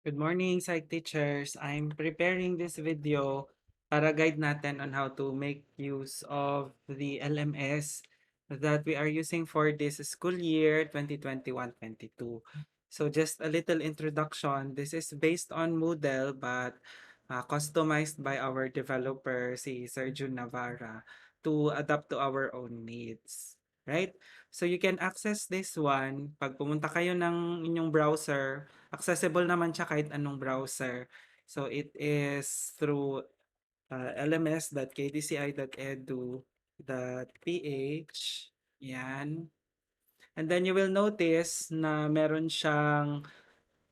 Good morning, Psych teachers. I'm preparing this video para guide natin on how to make use of the LMS that we are using for this school year 2021-22. So just a little introduction. This is based on Moodle but customized by our developer, si Sergio Navarra, to adapt to our own needs. Right? So you can access this one pag pumunta kayo ng inyong browser. Accessible naman siya kahit anong browser. So it is through lms.kdci.edu.ph. Yan. And then you will notice na meron siyang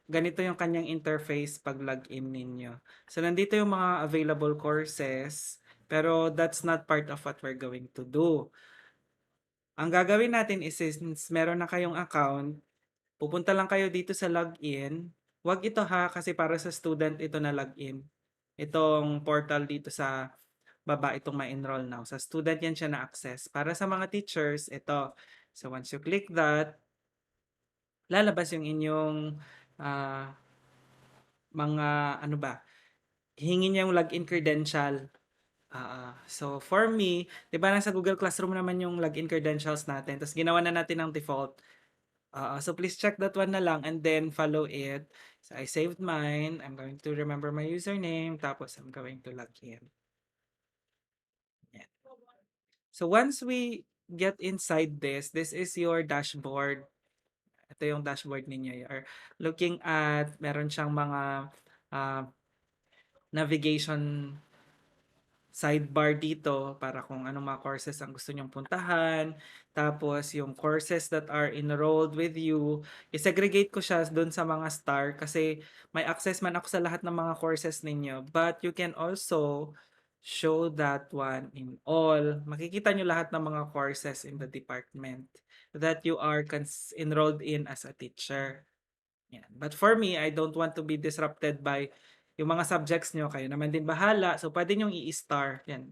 ganito yung kanyang interface pag login ninyo. So nandito yung mga available courses, pero that's not part of what we're going to do. Ang gagawin natin is since meron na kayong account, pupunta lang kayo dito sa login. Wag ito ha, kasi para sa student ito na login. Itong portal dito sa baba, itong ma-enroll now. Sa student yan siya na-access. Para sa mga teachers, ito. So once you click that, lalabas yung inyong ah, mga ano ba, hingin niya yung login credential. So for me, 'di ba nasa Google Classroom naman yung login credentials natin. Tapos ginawa na natin ng default. So please check that one na lang and then follow it. So I saved mine. I'm going to remember my username. Tapos I'm going to log in. Yan. So once we get inside this is your dashboard. Ito yung dashboard ninyo. You are looking at, meron siyang mga uh, navigation sidebar dito para kung anong mga courses ang gusto nyong puntahan. Tapos yung courses that are enrolled with you, i-segregate ko siya doon sa mga star kasi may access man ako sa lahat ng mga courses ninyo. But you can also show that one in all. Makikita nyo lahat ng mga courses in the department that you are enrolled in as a teacher. Yan. But for me, I don't want to be disrupted by yung mga subjects nyo. Kayo naman din bahala. So, pwede nyong i-star. Yan.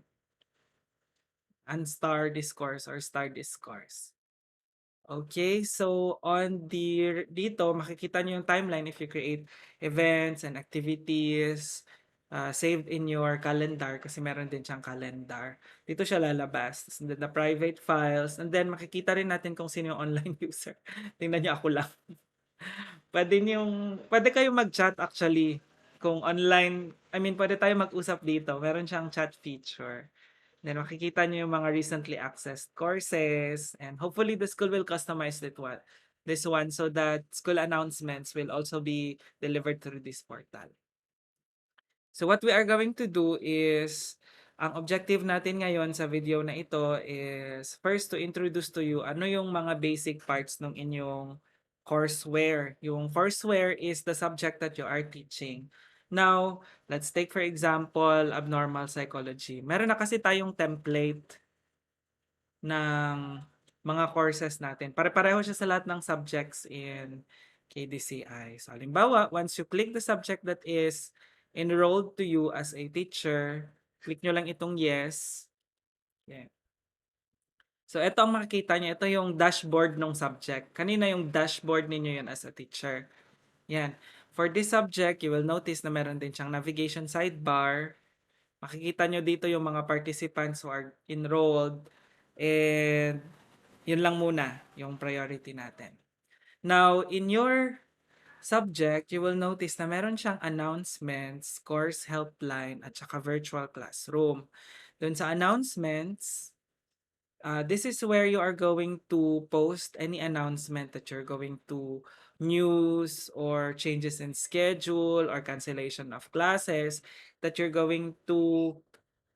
Unstar this course or star this course. Okay, so on dito, makikita nyo yung timeline if you create events and activities saved in your calendar kasi meron din siyang calendar. Dito siya lalabas. And then the private files. And then makikita rin natin kung sino yung online user. Tingnan nyo ako lang. Pwede kayong mag-chat actually. Kung online, I mean, pwede tayo mag-usap dito. Meron siyang chat feature. Then makikita niyo yung mga recently accessed courses and hopefully the school will customize this one so that school announcements will also be delivered through this portal. So what we are going to do is, ang objective natin ngayon sa video na ito is first to introduce to you ano yung mga basic parts ng inyong courseware. Yung courseware is the subject that you are teaching. Now, let's take for example, abnormal psychology. Meron na kasi tayong template ng mga courses natin. Pare-pareho siya sa lahat ng subjects in KDCI. So, halimbawa, once you click the subject that is enrolled to you as a teacher, click nyo lang itong yes. Yeah. So, ito ang makikita nyo. Ito yung dashboard ng subject. Kanina yung dashboard ninyo yun as a teacher. Yan. For this subject, you will notice na meron din siyang navigation sidebar. Makikita nyo dito yung mga participants who are enrolled. And yun lang muna yung priority natin. Now, in your subject, you will notice na meron siyang announcements, course helpline, at saka virtual classroom. Doon sa announcements, this is where you are going to post any announcement that you're going to news or changes in schedule or cancellation of classes that you're going to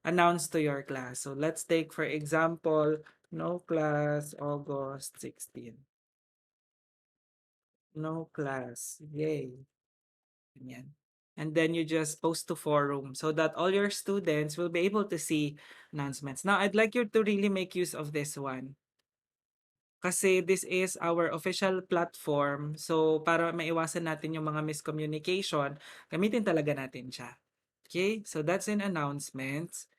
announce to your class. So let's take for example, no class August 16. No class. Yay. Ganyan. And then you just post to forum so that all your students will be able to see announcements. Now, I'd like you to really make use of this one. Kasi this is our official platform. So, para maiwasan natin yung mga miscommunication, gamitin talaga natin siya. Okay? So, that's in announcements.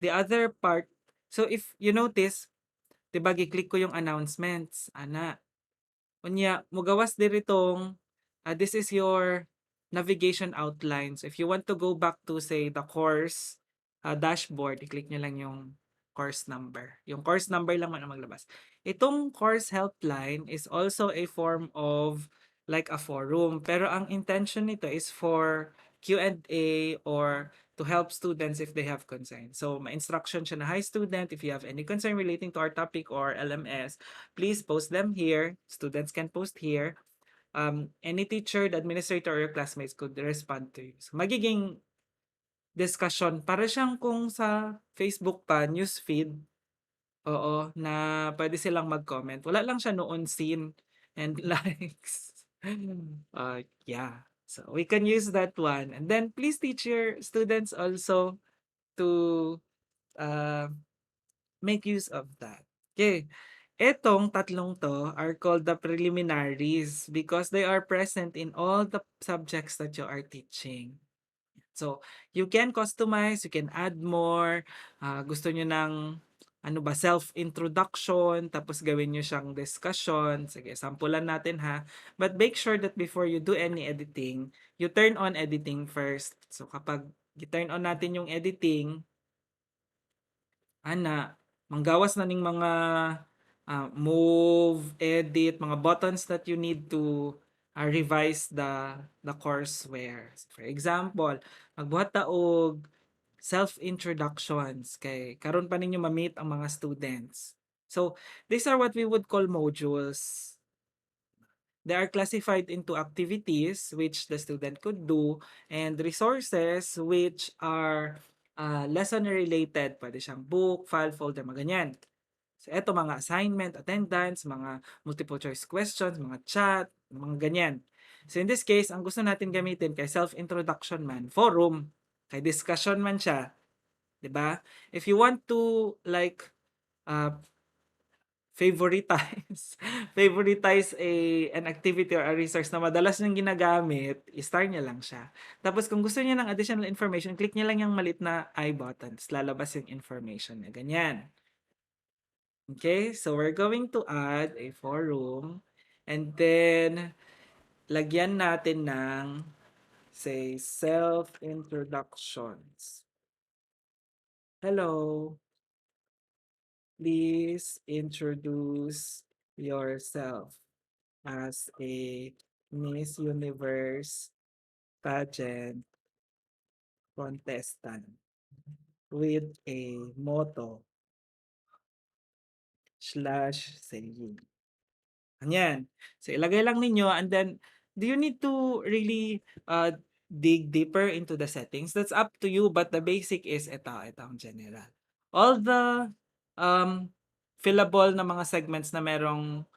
The other part, so if you notice, diba, gi-click ko yung announcements. Ana, unya, mugawas diritong, this is your navigation outlines. If you want to go back to say the course dashboard, i-click nyo lang yung course number. Yung course number lang man ang maglabas. Itong course helpline is also a form of like a forum. Pero ang intention nito is for Q&A or to help students if they have concerns. So, ma-instruction siya na, hi student, if you have any concern relating to our topic or LMS, please post them here. Students can post here. Any teacher, the administrator, or your classmates could respond to you. So, magiging discussion. Para siyang kung sa Facebook pa, newsfeed, oo, na pwede silang mag-comment. Wala lang siya noon seen and likes. Yeah. So, we can use that one. And then, please teach your students also to uh, make use of that. Okay. Etong tatlong to are called the preliminaries because they are present in all the subjects that you are teaching. So, you can customize, you can add more. Gusto nyo ng ano ba, self-introduction, tapos gawin nyo siyang discussion. Sige, sampulan natin ha. But make sure that before you do any editing, you turn on editing first. So, kapag i-turn on natin yung editing, manggawas na ning mga move, edit, mga buttons that you need to revise the courseware. So, for example, magbuhat ta og self-introductions kay karon pa ninyo ma-meet ang mga students. So, these are what we would call modules. They are classified into activities which the student could do and resources which are lesson related. Pwede siyang book, file, folder, mga ganyan. So, eto mga assignment, attendance, mga multiple choice questions, mga chat, mga ganyan. So, in this case, ang gusto natin gamitin kay self-introduction man, forum, kay discussion man siya, 'di ba? If you want to like uh, favoritize favoritize an activity or a resource na madalas niyong ginagamit, i-star niya lang siya. Tapos kung gusto niya ng additional information, click niya lang yung malit na I button. Tapos lalabas yung information niya. Ganyan. Okay, so we're going to add a forum and then lagyan natin ng say self-introductions. Hello, please introduce yourself as a Miss Universe pageant contestant with a motto slash saying. Ayan. So, ilagay lang ninyo and then, do you need to really dig deeper into the settings? That's up to you, but the basic is ito ang general. All the fillable na mga segments na merong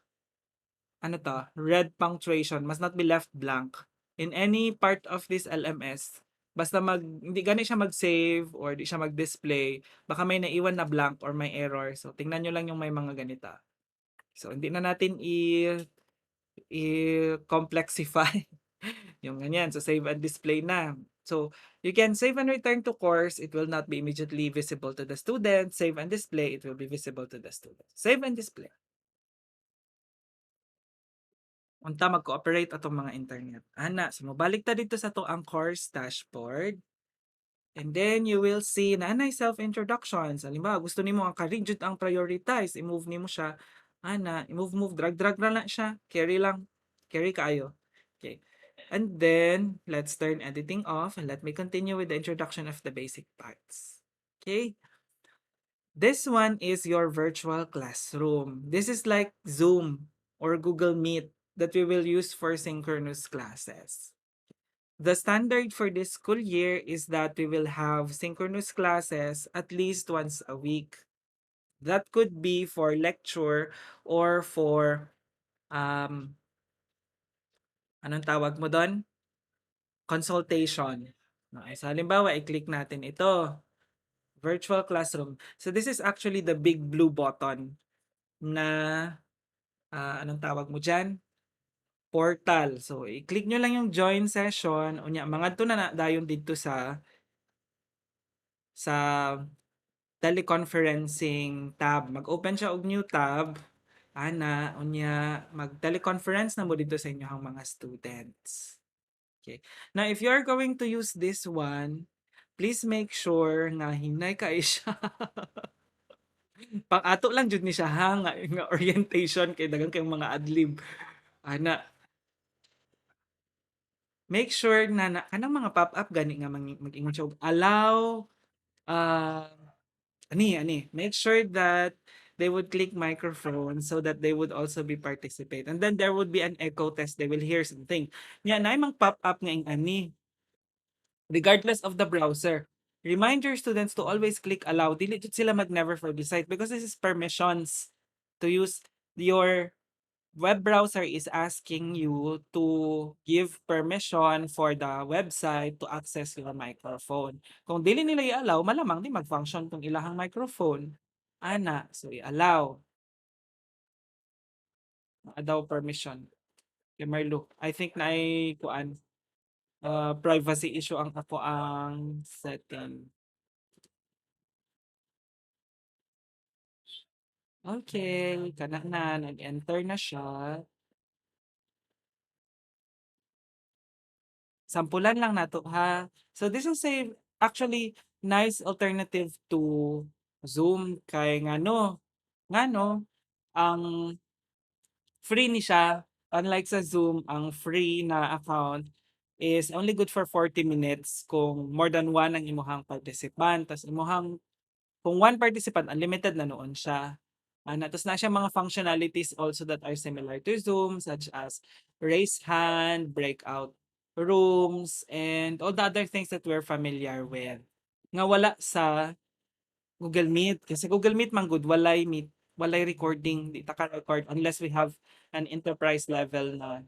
red punctuation must not be left blank. In any part of this LMS, basta hindi gani siya mag-save or di siya mag-display, baka may naiwan na blank or may error. So, tingnan nyo lang yung may mga ganita. So, hindi na natin i-complexify yung ganyan. So, save and display na. So, you can save and return to course. It will not be immediately visible to the student. Save and display. It will be visible to the student. Save and display. Unta mag-cooperate atong mga internet. So mabalik ta dito sa to ang course dashboard. And then you will see na anay self-introductions. Halimbawa, gusto nimo ang ka-rigid ang prioritize, i-move nimo siya. I-move, drag na lang siya. Carry lang. Carry kaayo. Okay. And then, let's turn editing off and let me continue with the introduction of the basic parts. Okay. This one is your virtual classroom. This is like Zoom or Google Meet that we will use for synchronous classes. The standard for this school year is that we will have synchronous classes at least once a week. That could be for lecture or for anong tawag mo doon? Consultation. So halimbawa, i-click natin ito. Virtual classroom. So this is actually the big blue button na anong tawag mo dyan? Portal. So, i-click nyo lang yung join session. Unya, mga to na dayon dito sa teleconferencing tab. Mag-open siya og new tab. Unya, mag-teleconference na mo dito sa inyong mga students. Okay. Now, if you are going to use this one, please make sure nga hinay kay siya. Pang ato lang jud ni siya ha nga orientation kay daghang kayong mga adlib. Ana, make sure na kanang mga pop-up gani nga mag-ingon siya og allow uh, ani make sure that they would click microphone so that they would also be participate, and then there would be an echo test, they will hear something nya na mang pop-up nga ing ani regardless of the browser. Remind your students to always click allow. Dili jud sila mag never for the site because this is permissions to use your web browser is asking you to give permission for the website to access your microphone. Kung dili nila i-allow, malamang di mag-function tong ilahang microphone. Ana, so i-allow. Allow permission. Kay Marlo. I think na ay kuan privacy issue ang ako ang setting. Okay, kana na, nag-enter na siya. Sampulan lang nato ha. So this is a actually nice alternative to Zoom kay ngano ang free ni siya. Unlike sa Zoom, ang free na account is only good for 40 minutes kung more than one ang imuhang participant. Tas imuhang kung one participant, unlimited na noon siya. Tapos na siya mga functionalities also that are similar to Zoom, such as raise hand, breakout rooms, and all the other things that we're familiar with. Nga wala sa Google Meet. Kasi Google Meet man good, walay recording, di ta ka-record unless we have an enterprise level na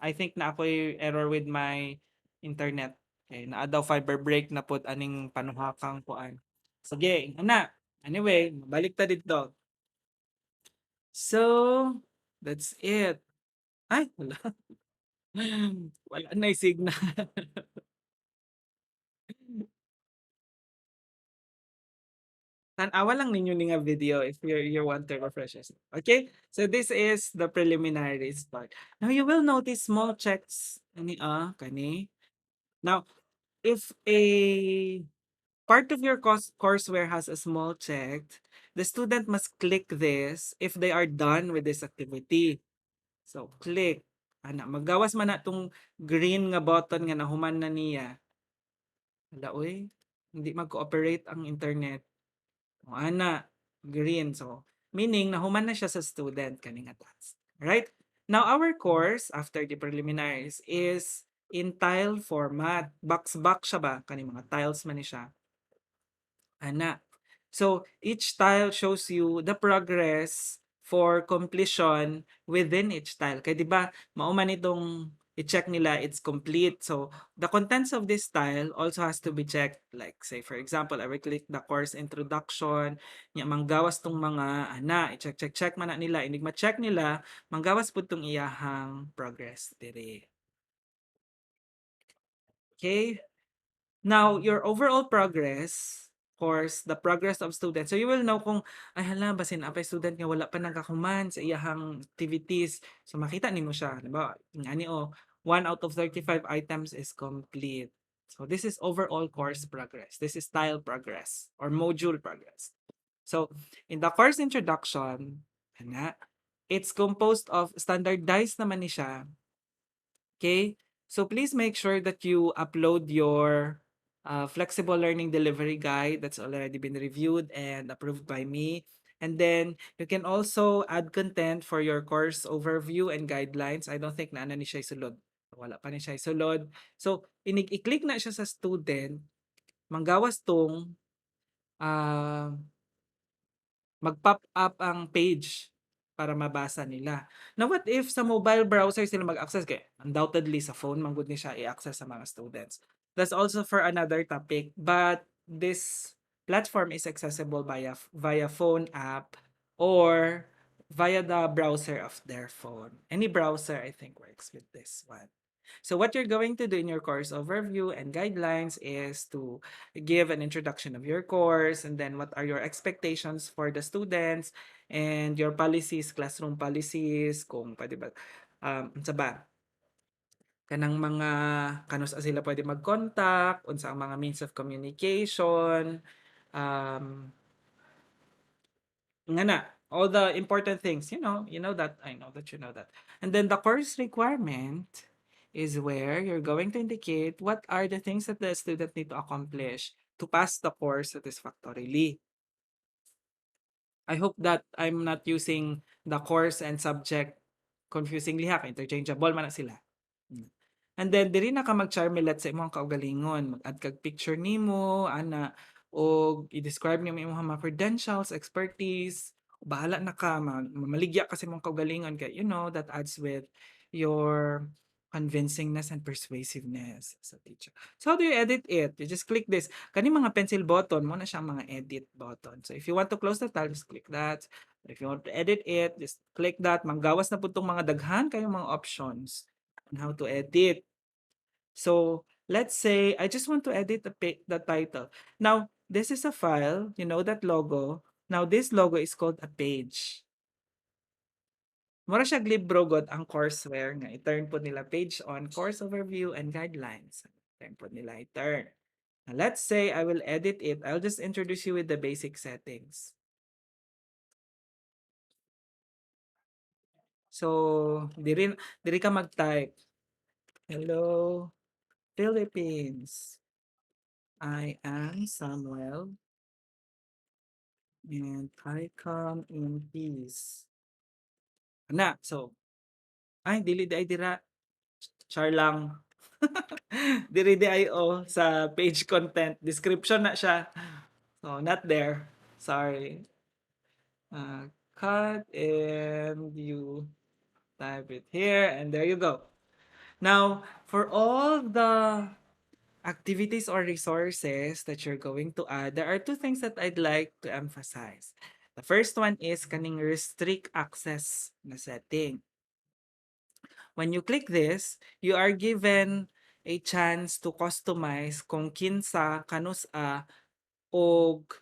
I think na ako'y error with my internet. Okay, naa daw fiber break na pod aning panuhakang kuan. Sige, ana. Anyway, balik ta dito. So, that's it. Ay, wala. Wala na signal. Tan-awa lang ninyo ni nga video if you want to refresh yourself. Okay? So this is the preliminaries part. Now you will notice small checks kani. Now, if a part of your courseware has a small check, the student must click this if they are done with this activity. So, click. Maggawas man na tong green nga button nga nahuman na niya. Hala, uy, hindi mag-cooperate ang internet. O, green. So, meaning, nahuman na siya sa student kaning task. Right? Now, our course, after the preliminaries, is in tile format. Box-box siya ba? Kaning mga tiles man ni siya. So, each tile shows you the progress for completion within each tile. Kaya 'di ba, mao man itong i-check nila it's complete. So, the contents of this tile also has to be checked. Like say for example, I will click the course introduction, nya manggawas tong mga i-check man na nila, inig ma-check nila, manggawas pud tong iyahang progress diri. Okay? Now, your overall progress, course, the progress of students. So you will know kung ay hala basin apay student nga wala pa nagkakuman sa iyahang activities. So makita nimo siya, di ba? Ngani 1 out of 35 items is complete. So this is overall course progress. This is style progress or module progress. So in the course introduction, it's composed of standardized naman ni siya. Okay? So please make sure that you upload your flexible learning delivery guide that's already been reviewed and approved by me. And then you can also add content for your course overview and guidelines. I don't think na ni siya sulod. Wala pa ni siya sulod. So i-click na siya sa student, manggawas tong uh, mag-pop up ang page para mabasa nila. Now what if sa mobile browser sila mag-access kay undoubtedly sa phone man gud ni siya i-access sa mga students. That's also for another topic, but this platform is accessible via phone app or via the browser of their phone. Any browser I think works with this one. So what you're going to do in your course overview and guidelines is to give an introduction of your course, and then what are your expectations for the students and your policies, classroom policies, kung pwede ba, sa ba, kanang mga kanus sila pwede mag-contact, unsa ang mga means of communication, um, nga na, all the important things, you know that, I know that you know that. And then the course requirement is where you're going to indicate what are the things that the student need to accomplish to pass the course satisfactorily. I hope that I'm not using the course and subject confusingly ha, kay interchangeable man na sila. Mm. And then diri na ka mag-charmelet sa imong kaugalingon, mag-add kag picture nimo ana o i-describe nimo imong mga credentials, expertise. Bahala na ka mamaligya kasi imong kaugalingon kay that adds with your convincingness and persuasiveness as a teacher. So how do you edit it? You just click this. Kani mga pencil button mo na siyang mga edit button. So if you want to close the tab, just click that. If you want to edit it, just click that. Manggawas na po itong mga daghan kayong mga options on how to edit. So let's say I just want to edit the title. Now, this is a file. You know that logo. Now, this logo is called a page. Mura siya libro god ang courseware nga i-turn po nila page on course overview and guidelines. Turn po nila i-turn. Now, let's say I will edit it. I'll just introduce you with the basic settings. So, diri ka mag-type. Hello, Philippines. I am Samuel and I come in peace. Na, so, ay, dili di ay dira. Char lang. Diri di ay sa page content. Description na siya. So, not there. Sorry. Cut and you type it here and there you go. Now, for all the activities or resources that you're going to add, there are two things that I'd like to emphasize. The first one is kaning restrict access na setting. When you click this, you are given a chance to customize kung kinsa, kanus-a, og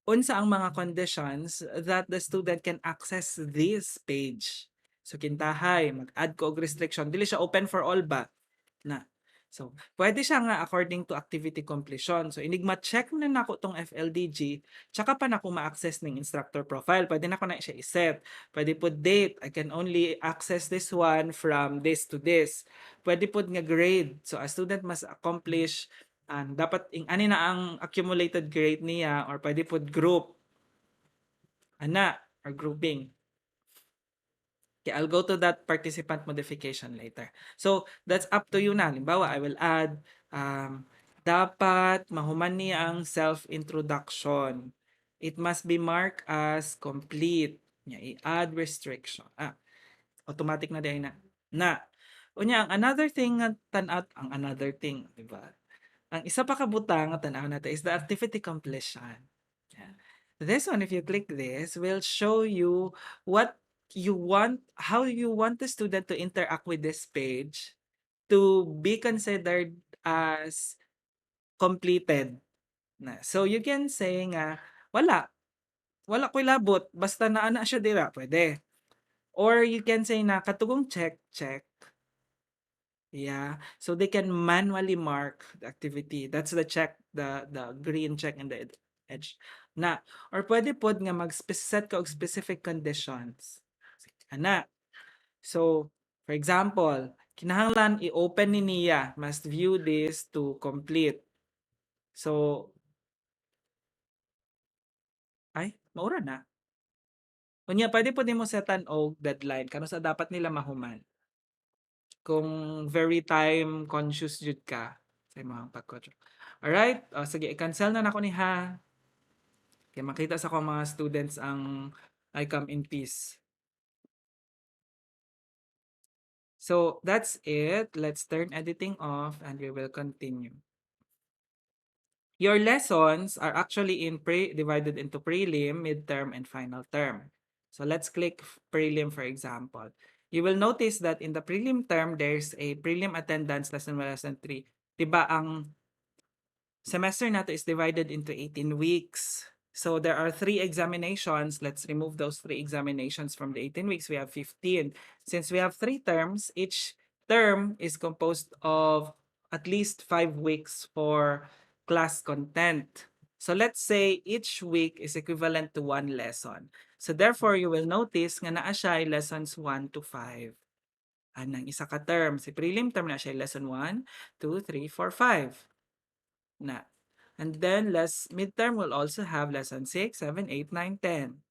unsa ang mga conditions that the student can access this page. So kintahay, mag-add ko og restriction. Dili siya open for all ba? Na. So, pwede siya nga according to activity completion. So, inig ma-check na nako tong FLDG, tsaka pa nako ma-access ng instructor profile. Pwede na ko na siya iset. Pwede po date. I can only access this one from this to this. Pwede po nga grade. So, a student must accomplish dapat ani na ang accumulated grade niya or pwede po group. Ana, or grouping. Okay, I'll go to that participant modification later. So, that's up to you na. Halimbawa, I will add, dapat mahuman niya ang self-introduction. It must be marked as complete. I-add restriction. Automatic na din na. Unya, ang another thing di ba? Ang isa pa kabutang nga tanaw natin is the activity completion. Yeah. This one, if you click this, will show you what you want, how you want the student to interact with this page to be considered as completed. So you can say nga, wala ko'y labot, basta naana siya dira, pwede. Or you can say na, katugong check. Yeah. So they can manually mark the activity. That's the check, the green check in the edge. Na, or pwede pod nga set ka og specific conditions. Ana. So, for example, kinahanglan i-open ni niya, must view this to complete. So, maura na. Unya, pwede po din mo setan og deadline kano sa dapat nila mahuman. Kung very time conscious jud ka sa imong pag-coach. Alright, sige, i-cancel na nako ni ha. Kaya makita sa ko mga students ang I come in peace. So that's it. Let's turn editing off and we will continue. Your lessons are actually divided into prelim, midterm, and final term. So let's click prelim for example. You will notice that in the prelim term, there's a prelim attendance lesson 1, lesson 3. Diba ang semester nato is divided into 18 weeks. So there are 3 examinations. Let's remove those 3 examinations from the 18 weeks. We have 15. Since we have 3 terms, each term is composed of at least 5 weeks for class content. So let's say each week is equivalent to 1 lesson. So therefore, you will notice nga naa siya ay lessons 1 to 5. Anang isa ka term. Si prelim term na siya lesson 1, 2, 3, 4, 5. Na. And then midterm will also have lesson 6, 7, 8, 9, 10.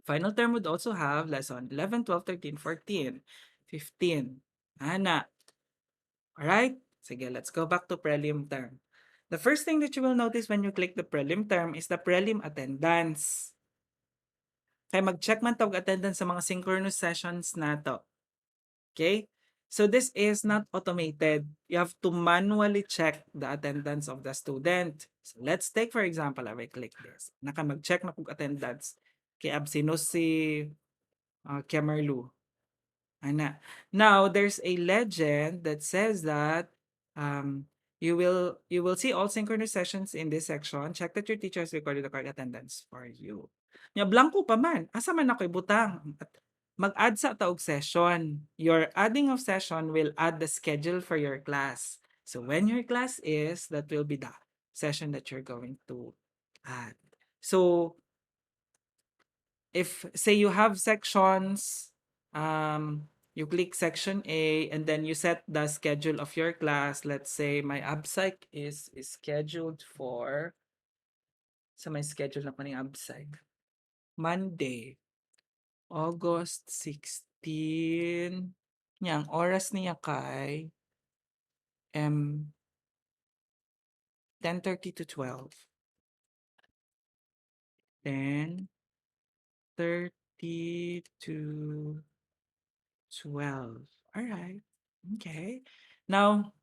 Final term would also have lesson 11, 12, 13, 14, 15. Ana. Alright? Sige, let's go back to prelim term. The first thing that you will notice when you click the prelim term is the prelim attendance. Kaya mag-check man tawag attendance sa mga synchronous sessions na to. Okay? So this is not automated. You have to manually check the attendance of the student. So let's take for example, I will click this. Naka mag-check na kung attendance. Kay absinos si Kemerlu. Ana. Now, there's a legend that says that you will see all synchronous sessions in this section. Check that your teacher has recorded the correct attendance for you. Nya blanco pa man. Asa man ako'y butang. Mag-add sa taog session. Your adding of session will add the schedule for your class. So when your class is, that will be the session that you're going to add. So if say you have sections, you click section A and then you set the schedule of your class. Let's say my ABPSych is scheduled for sa may schedule na ko ng ABPSych. Monday, August 16. Yang oras niya kay 10:30 to 12. 10:30 to 12. Alright. Okay. Now,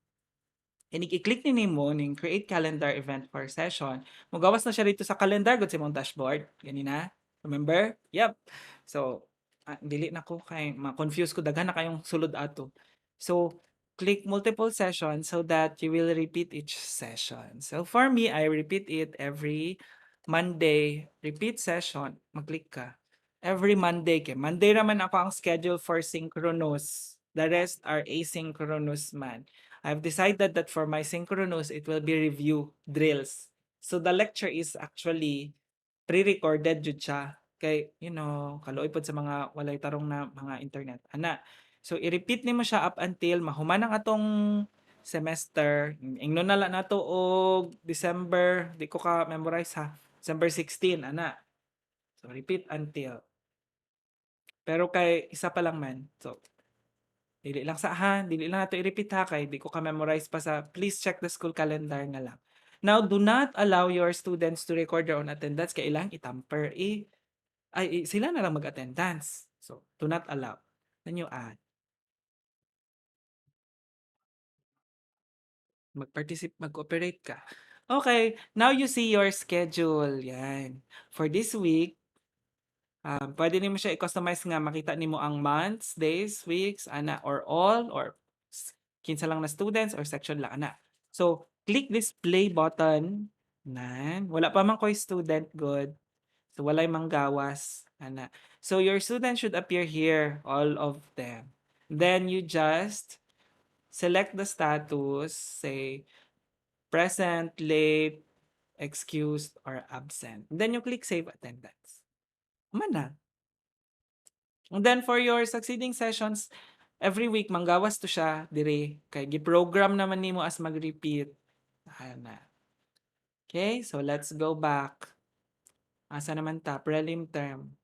i-click ni mo ning create calendar event for session. Mugawas na siya dito sa calendar gud sa imong dashboard. Ganina. Remember? Yep. So, dili na ko kay ma-confuse ko daghan na kayong sulod ato. So, click multiple sessions so that you will repeat each session. So, for me, I repeat it every Monday. Repeat session. Mag-click ka. Every Monday. Kay Monday naman ako ang schedule for synchronous. The rest are asynchronous man. I've decided that for my synchronous, it will be review drills. So the lecture is actually pre-recorded jud siya. Kay, kaluoy pod sa mga walay tarong na mga internet. Ana. So i-repeat nimo siya up until mahuman ang atong semester. Ingnon na lang nato og December, di ko ka memorize ha. December 16, ana. So repeat until. Pero kay isa pa lang man. So dili lang nato i-repeat ha kay di ko ka memorize pa sa please check the school calendar na lang. Now, do not allow your students to record their own attendance kay ilang itamper. Sila na lang mag-attendance. So, do not allow. Then you add. Mag-cooperate ka. Okay, now you see your schedule. Yan. For this week, pwede nimo siya i-customize nga makita nimo ang months, days, weeks, ana, or all, or kinsa lang na students, or section lang, ana. So, click this play button. Wala pa man ko'y student, good. So, walay manggawas, ana. So, your student should appear here, all of them. Then, you just select the status, say, present, late, excused, or absent. Then, you click save attendance. Mana. And then for your succeeding sessions, every week manggawas to siya dire kay gi-program naman nimo as mag-repeat. Ana. Okay, so let's go back. Asa naman ta? Prelim term.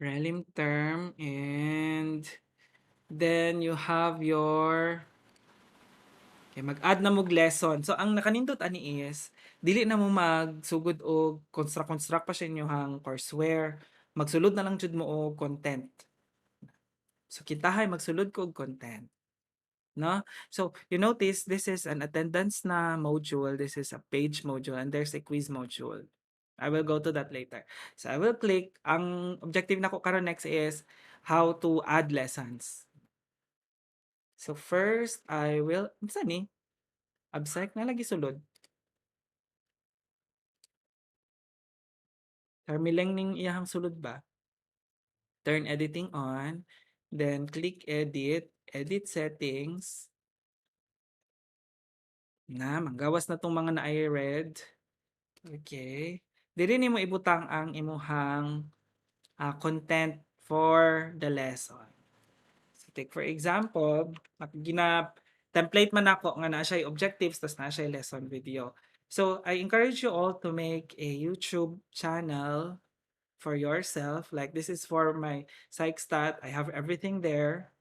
Prelim term and then you have your mag-add na mog lesson. So ang nakanindot ani is dili na mo magsugod og construct pa sa inyohang courseware. Magsulod na lang jud mo og content. So kitahay magsulod ko og content. No? So you notice this is an attendance na module, this is a page module, and there's a quiz module. I will go to that later. So I will click. Ang objective nako karon next is how to add lessons. So first I will unsa ni? Abstract na lagi sulod. Karmileng ning iyahang sulod ba? Turn editing on, then click edit, edit settings. Na, manggawas na tong mga na-I read. Okay. Diri nimo ibutang ang imuhang content for the lesson. So take for example, template man ako nga na siya objectives tas na siya lesson video. So I encourage you all to make a YouTube channel for yourself. Like this is for my psych stat. I have everything there.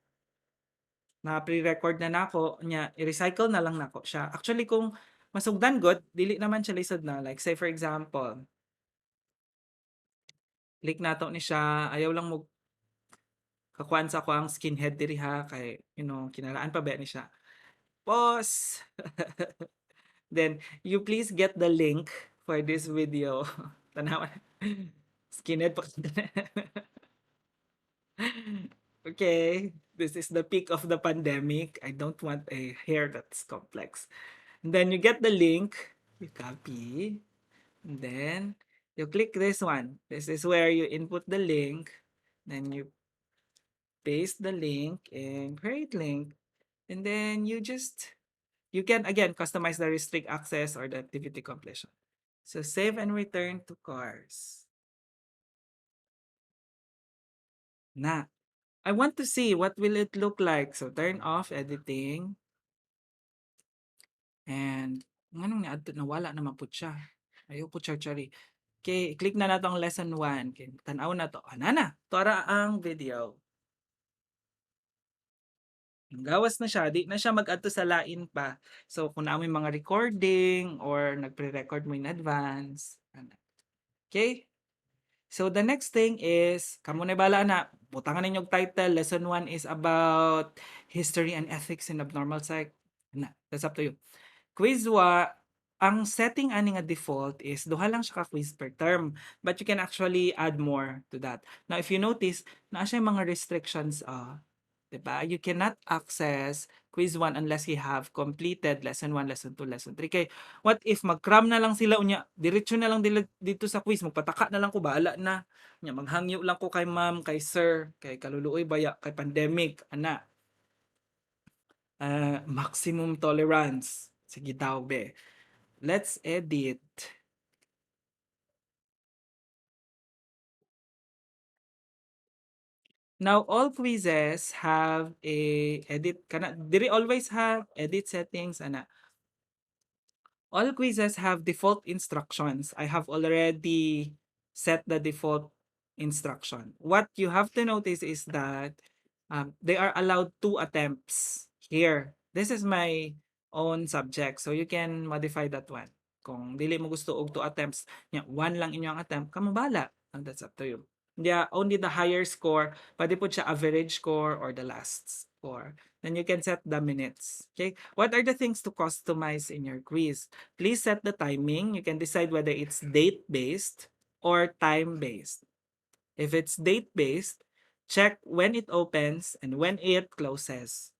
Na pre-record na nako nya i-recycle na lang nako siya. Actually kung masugdan god, dili naman siya lisod na. Like say for example, click nato ni siya, ayaw lang mo kakuan sa ako ang skinhead diri ha kay kinalaan pa ba ni siya. Pause. Then you please get the link for this video. Tanawa. Skinhead pa. Okay, this is the peak of the pandemic. I don't want a hair that's complex. And then you get the link, you copy, and then you click this one. This is where you input the link, then you paste the link and create link, and then you can again customize the restrict access or the activity completion. So save and return to course. Na, I want to see what will it look like. So turn off editing. And nganong niadto nawala naman pud siya. Ayaw po chari. Okay, click na nato ang lesson 1. Okay, tanaw na to. Ana, tuara ang video. Gawas na siya, di na siya mag-adto sa lain pa. So kung naamoy mga recording or nagpre-record mo in advance. Okay? So the next thing is, kamo na bala na, butangan ninyo title, lesson 1 is about history and ethics in abnormal psych. Na, that's up to you. Quiz ang setting ani nga default is duha lang siya ka quiz per term, but you can actually add more to that. Now if you notice, naa siya mga restrictions 'di ba? You cannot access quiz 1 unless you have completed lesson 1, lesson 2, lesson 3. Kay what if mag-cram na lang sila unya, diretso na lang dito sa quiz, magpataka na lang ko bahala na. Nya maghangyo lang ko kay ma'am, kay sir, kay kaluluoy baya, kay pandemic, ana. Maximum tolerance. Sige daw be. Let's edit. Now all quizzes have a edit kana diri always have edit settings ana. All quizzes have default instructions. I have already set the default instruction. What you have to notice is that they are allowed 2 attempts here. This is my own subject. So you can modify that one. Kung dili mo gusto og 2 attempts, one lang inyong attempt, kamo bala. And that's up to you. Yeah, only the higher score, pwede po siya average score or the last score. Then you can set the minutes. Okay? What are the things to customize in your quiz? Please set the timing. You can decide whether it's date-based or time-based. If it's date-based, check when it opens and when it closes.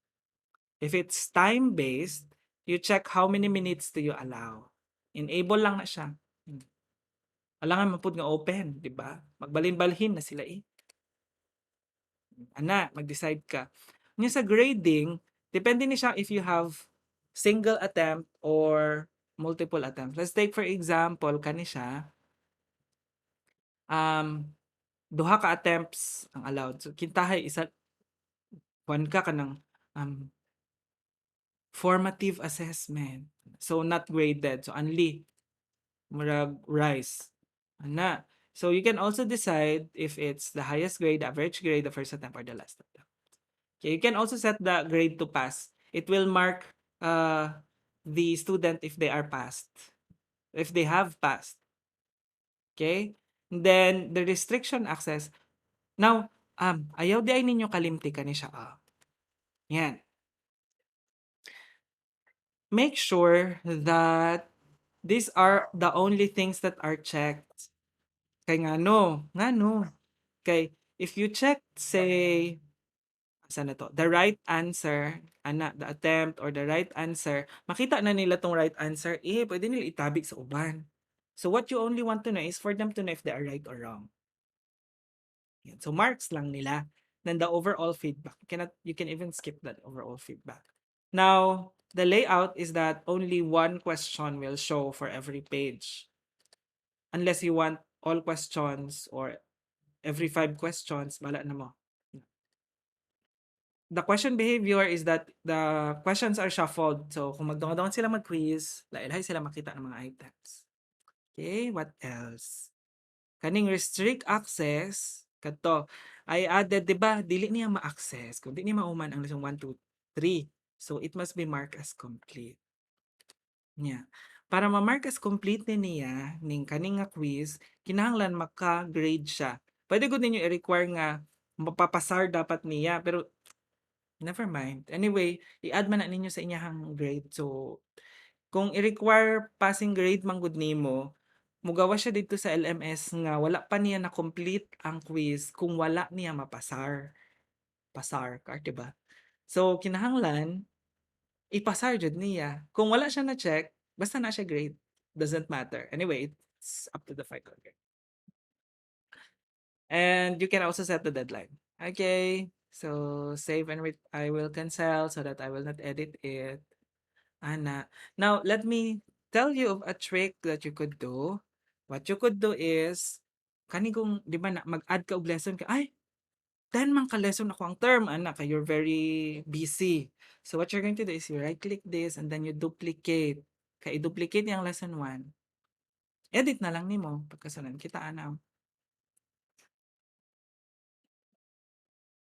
If it's time-based, you check how many minutes do you allow. Enable lang na siya. Alangan mapud nga open, di ba? Magbalin-balhin na sila eh. Ana, mag-decide ka. Nya sa grading, depende ni siya if you have single attempt or multiple attempts. Let's take for example, kani siya, duha ka attempts ang allowed. So, kintahay isa, one ka kanang formative assessment. So, not graded. So, only murag rise. Ana. So, you can also decide if it's the highest grade, average grade, the first attempt, or the last attempt. Okay, you can also set the grade to pass. It will mark the student if they are passed, if they have passed. Okay? And then the restriction access. Now, ayaw di ay ninyo kalimti kani siya. Yan. Make sure that these are the only things that are checked. Kay ngano? Kay if you check say saan na to? The right answer, the attempt or the right answer, makita na nila tong right answer, pwede nila itabi sa uban. So what you only want to know is for them to know if they are right or wrong. Yan. So marks lang nila. Then the overall feedback. You can even skip that overall feedback. Now, the layout is that only one question will show for every page. Unless you want all questions or every 5 questions, bala na mo. The question behavior is that the questions are shuffled. So, kung magdungan sila mag-quiz, lailhay sila makita ng mga items. Okay, what else? Kaning restrict access, kadto, I added, di ba, dili niya ma-access. Kung di niya mauman ang lesson 1, 2, 3. So, it must be marked as complete. Nya. Para ma-mark as complete ni niya, ning kaning nga quiz, kinahanglan maka-grade siya. Pwede gud ninyo i-require nga mapapasar dapat niya, pero never mind. Anyway, i-add man na ninyo sa inyahang grade. So, kung i-require passing grade man gud nimo, mugawa siya dito sa LMS nga wala pa niya na complete ang quiz kung wala niya mapasar. Pasar, di ba? So, kinahanglan ipasar jud niya. Kung wala siya na check, basta na siya grade. Doesn't matter. Anyway, it's up to the faculty. And you can also set the deadline. Okay, so save and I will cancel so that I will not edit it. Ana. Now, let me tell you of a trick that you could do. What you could do is, kanigong, di ba na, mag-add ka og lesson ka, ay, 10 man ka lesson ako ang term, anak, you're very busy. So what you're going to do is you right-click this and then you duplicate. Kaya i-duplicate yung lesson 1. Edit na lang nimo pagkasunod kita ana.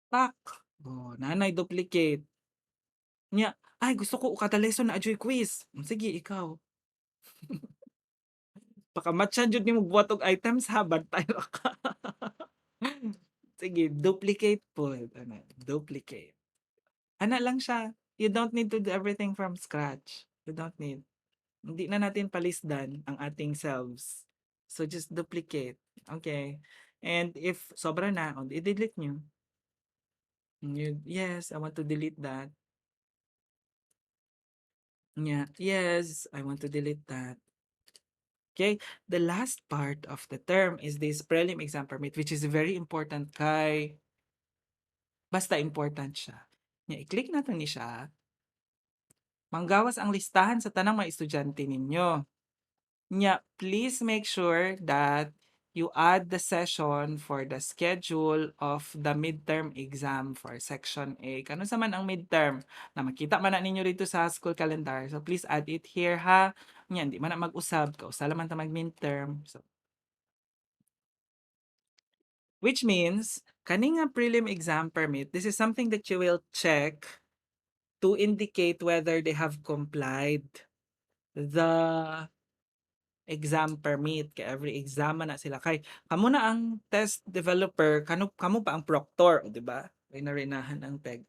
Tak. Oh, nanay duplicate. Nya, ay gusto ko kada lesson na adjoy quiz. Sige, ikaw. Pakamatsan jud nimo buhat og items ha, bad tayo ka. Sige, duplicate po. Ano, duplicate. Ana lang siya. You don't need to do everything from scratch. You don't need. Hindi na natin palisdan ang ating selves. So just duplicate. Okay. And if sobra na, i-delete nyo. Yes, I want to delete that. Yeah, yes, I want to delete that. Okay, the last part of the term is this prelim exam permit, which is very important kay basta important siya. I-click natin ni siya. Manggawas ang listahan sa tanang mga estudyante ninyo. Please make sure that you add the session for the schedule of the midterm exam for section A. Kano sa man ang midterm? Na makita man na ninyo dito sa school calendar. So please add it here ha. Di man na mag-usab. Kausala man ta mag-midterm. So, which means, kaning nga prelim exam permit, this is something that you will check to indicate whether they have complied the exam permit. Kay every exam na sila. Kay kamo na ang test developer, kamo pa ang proctor, di ba? Rinahan ang tag.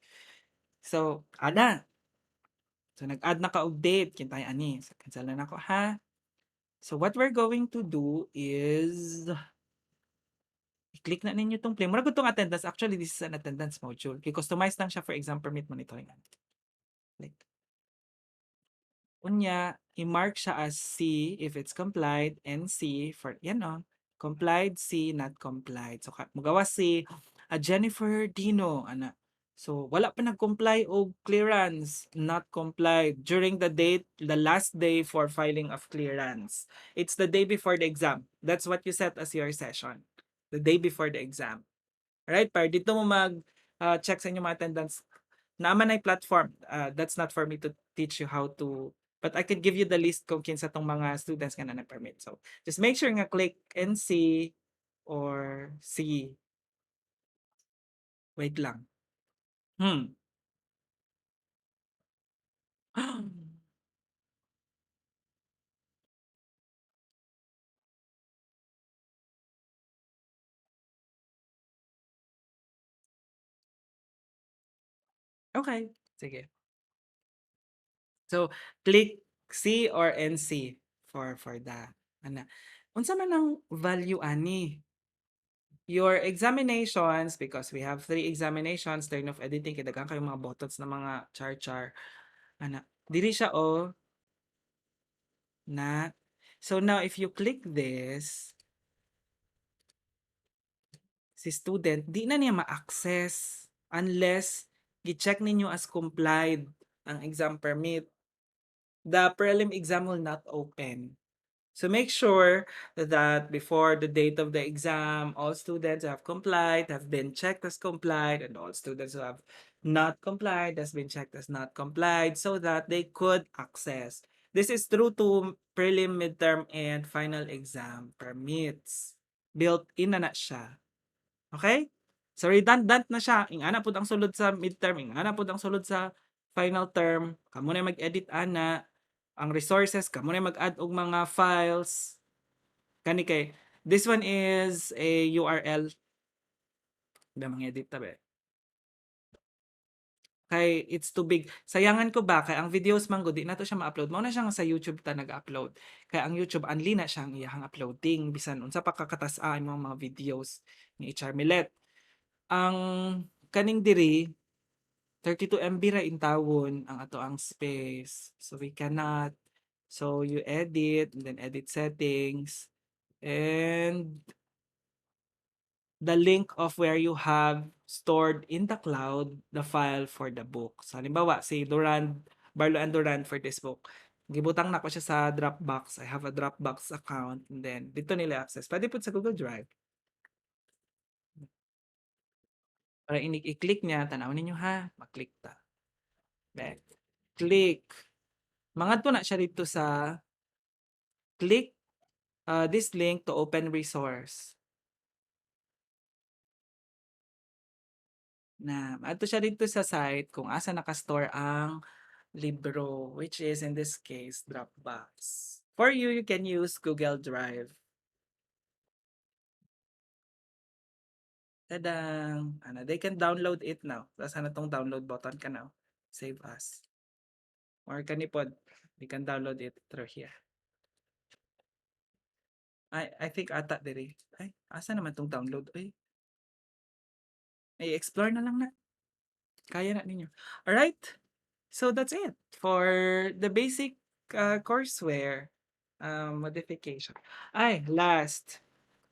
So, ada. So, nag-add na ka og date. Kintay ani. So, cancel na ako ha. So, what we're going to do is i-click na ninyo tong play. Mura ko tong attendance. Actually, this is an attendance module. Kay customize lang siya for exam permit monitoring. Click. Unya, i-mark siya as C if it's complied and C for, yan o, complied, C, not complied. So, magawa si Jennifer Dino, ana. So, wala pa nag-comply o clearance, not complied during the date, the last day for filing of clearance. It's the day before the exam. That's what you set as your session. The day before the exam. Right? Para dito mo mag-check sa inyong mga attendance. Naman ay platform. That's not for me to teach you how to, but I can give you the list kung kinsa tong mga students nga na nag-permit. So, just make sure nga click NC or C. Wait lang. Okay, sige. So, click C or NC for the ana. Unsa man ang value ani? Your examinations, because we have 3 examinations, turn of editing, kaya daghang kayong mga buttons na mga char-char. Ana, diri siya na So now if you click this, si student, di na niya ma-access unless gi-check ninyo as complied ang exam permit. The prelim exam will not open. So make sure that before the date of the exam, all students who have complied have been checked as complied, and all students who have not complied has been checked as not complied so that they could access. This is true to prelim, midterm, and final exam permits. Built in na siya. Okay? So redundant na siya. Ingana pud ang sulod sa midterm, ingana pud ang sulod sa final term. Kamo na mag-edit ana ang resources, kamo na mag-add og mga files. Kani kay this one is a URL. Ba mga edit tabi. Kay it's too big. Sayangan ko ba kay ang videos man di na to siya ma-upload. Mao na siya sa YouTube ta nag-upload. Kay ang YouTube anli na siya ang iyang uploading bisan unsa pa kakatasa ang mga videos ni HR Millet. Ang kaning diri 32 MB ra in tawon ang ato ang space. So we cannot. So you edit and then edit settings and the link of where you have stored in the cloud the file for the book. So halimbawa si Durand, Barlo and Durand for this book. Gibutang na ko siya sa Dropbox. I have a Dropbox account and then dito nila access. Pwede po sa Google Drive. Para i-click niya, tanawin ninyo ha, mag-click ta. Back. Click. Mangadto na siya dito sa click this link to open resource. Na adto siya dito sa site kung asa naka-store ang libro, which is in this case Dropbox. For you, you can use Google Drive. Tadang! Ano, they can download it now. Tapos na tong download button ka now. Save as. Or kanipod, you can download it through here. I think ata diri. Ay, asa naman tong download? Ay, explore na lang na. Kaya na ninyo. Alright? So that's it for the basic courseware modification. Ay, last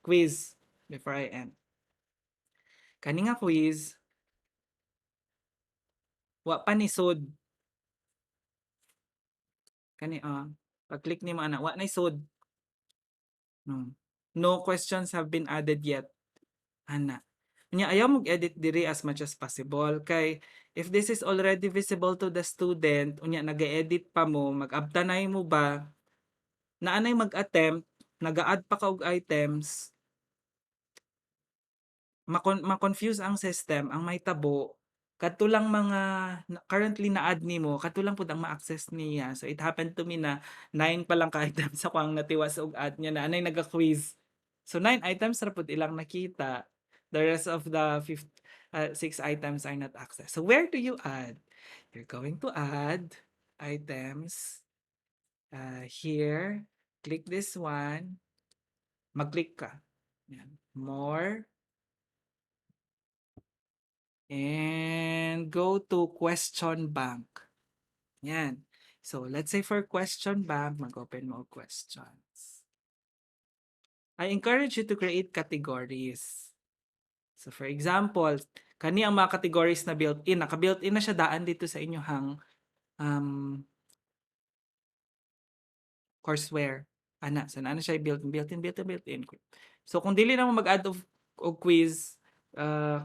quiz before I end. Kani nga quiz, wa pa ni sud. Kani pag-click ni mo ana, wa na sud. No questions have been added yet. Ana. Nya ayaw mag-edit diri as much as possible kay if this is already visible to the student, unya nag-edit pa mo, mag-abtanay mo ba, naanay mag-attempt, nag-add pa ka og items, ma-confuse ang system, ang mahitabo, katulang mga currently na-add nimo, katulang pud ang ma-access niya. So it happened to me na 9 pa lang ka items ako ang natiwas og add niya na anay naga-quiz. So 9 items ra pud ilang nakita. The rest of the 6 items are not accessed. So where do you add? You're going to add items here. Click this one. Mag-click ka. Yan. More. And go to question bank. Yan. So, let's say for question bank, mag-open mo questions. I encourage you to create categories. So, for example, kani ang mga categories na built-in. Naka-built-in na siya daan dito sa inyohang courseware. Ana, so na siya built-in. So, kung dili na mo mag-add of quiz,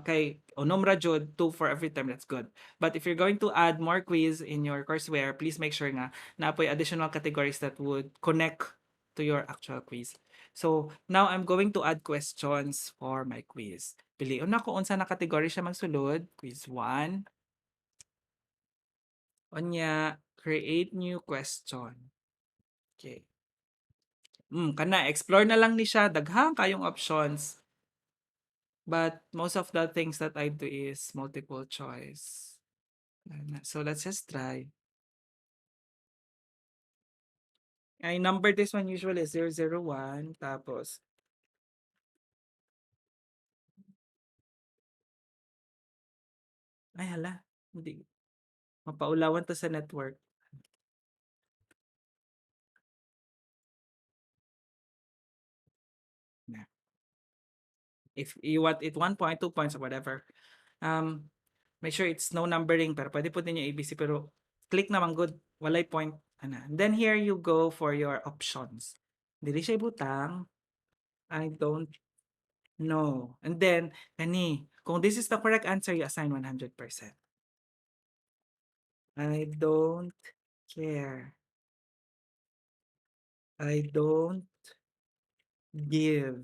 kay unom ra jud 2 for every term, that's good. But if you're going to add more quiz in your courseware, please make sure nga na apoy additional categories that would connect to your actual quiz. So now I'm going to add questions for my quiz. Piliun na ko unsa na category siya magsulod. Quiz 1. Onya, create new question. Okay. Kana explore na lang ni siya, daghang kayong options. But most of the things that I do is multiple choice. So let's just try. I number this one usually 001. Tapos, ay hala, hindi. Mapaulawan to sa network. If you want it 1 point, 2 points, or whatever, make sure it's no numbering, pero pwede po din yung ABC, pero click naman good, walay point. Ana. And then here you go for your options. Dili siya butang. I don't know. And then, kung this is the correct answer, you assign 100%. I don't care. I don't give.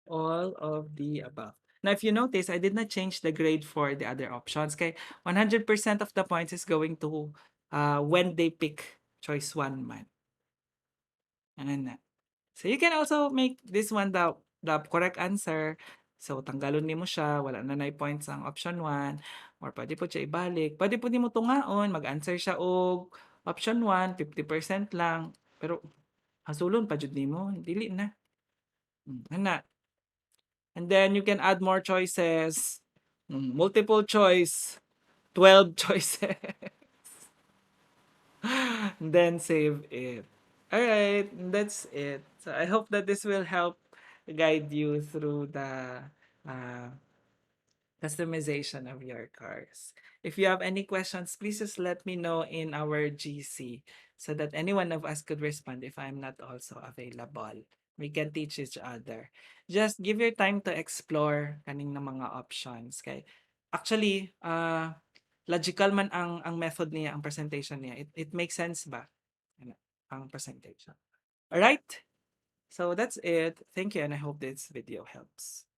All of the above. Now, if you notice, I did not change the grade for the other options. Okay, 100% of the points is going to when they pick choice 1 man. And so you can also make this one the correct answer. So tanggalon nimo siya, wala na nay points ang option 1, or pwede po siya ibalik. Pwede po nimo tungaon, mag-answer siya og option 1, 50% lang. Pero hasulon pa jud nimo, dili na. Ana. And then you can add more choices. Multiple choice, 12 choices. Then save it. All right, that's it. So I hope that this will help guide you through the uh, customization of your cars. If you have any questions, please just let me know in our GC so that any one of us could respond if I'm not also available. We can teach each other. Just give your time to explore kaning na mga options. Okay? Actually, logical man ang method niya, ang presentation niya. It makes sense ba? Ano, ang presentation. All right? So that's it. Thank you and I hope this video helps.